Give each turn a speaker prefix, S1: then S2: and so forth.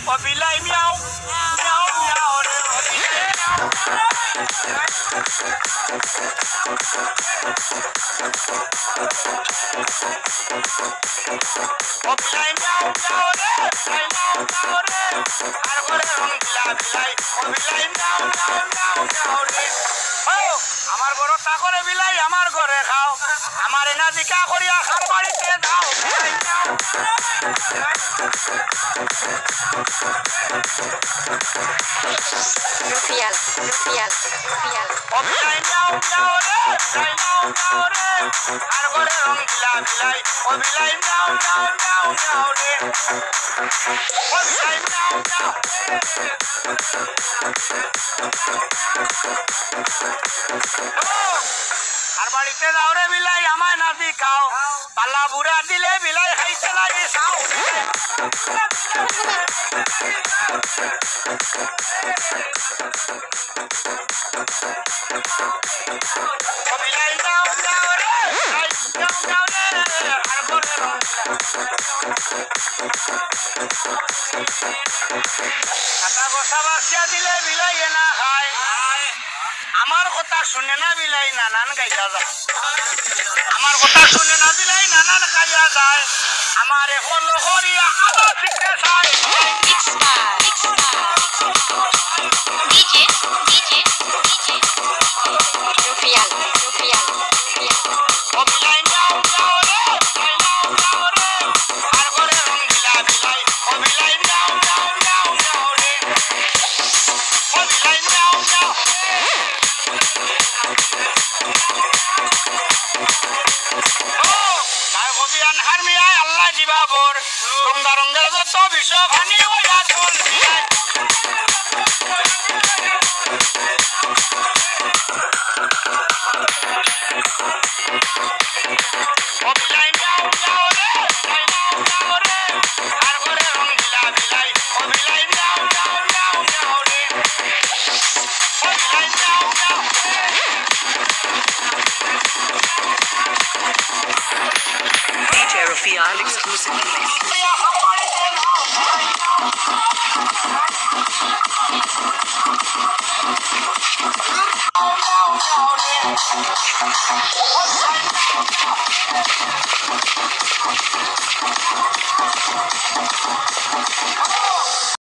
S1: ও বিলাই Miao Miao Miao রে ও বিলাই মিয়াও মিয়াও রে বিলাই মিয়াও মিয়াও রে আর করে রং বিলা বিলাই ও বিলাই মিয়াও মিয়াও মিয়াও মিয়াও রে ও আমার বড় তা করে বিলাই আমার ঘরে খাও আমার এনা দিকা করিয়া খার বাড়িতে দাও বিলাই মিয়াও
S2: Rufial.
S1: ও বিলাই মিয়াও মিয়াও রে বিলাই মিয়াও মিয়াও রে আর করে রং বিলা বিলাই ও বিলাই মিয়াও মিয়াও মিয়াও মিয়াও রে ও বিলাই মিয়াও মিয়াও আর বাড়িতে দাও রে বিলাই আমায় না দিখাও পাল্লা বুড়া দিলে বিলাই খাইতে লাগে সাও ও বিলাই দাও দাও রে বিলাই দাও দাও রে আর করে রং কাটা গোসা বাসিয়া দিলে বিলাই না খায় আমার কথা শুনে না বিলাই নানান গাইয়া যায় আমার কথা শুনে না বিলাই নানান গাইয়া যায় আমার এখন হরিয়া আবার শিখতে চায়
S2: Rufial.
S1: ও বিলাই যাও যাও রে বিলাই যাও যাও রে আর করে রং বিলা বিলাই ও বিলাই যাও যাও যাও যাও রে ও বিলাই যাও যাও ও তাই কবি আনহার মিয়ায় আল্লাহ দিবা বর রঙ্গা রঙ্গের যত বিষ ভানি হইয়া চল ও বিলাই যাও যাও রে বিলাই যাও যাও রে আর করে রং বিলা বিলাই ও বিলাই যাও যাও যাও যাও রে ও বিলাই যাও যাও
S3: DJ Rufial exclusively.
S1: Oh,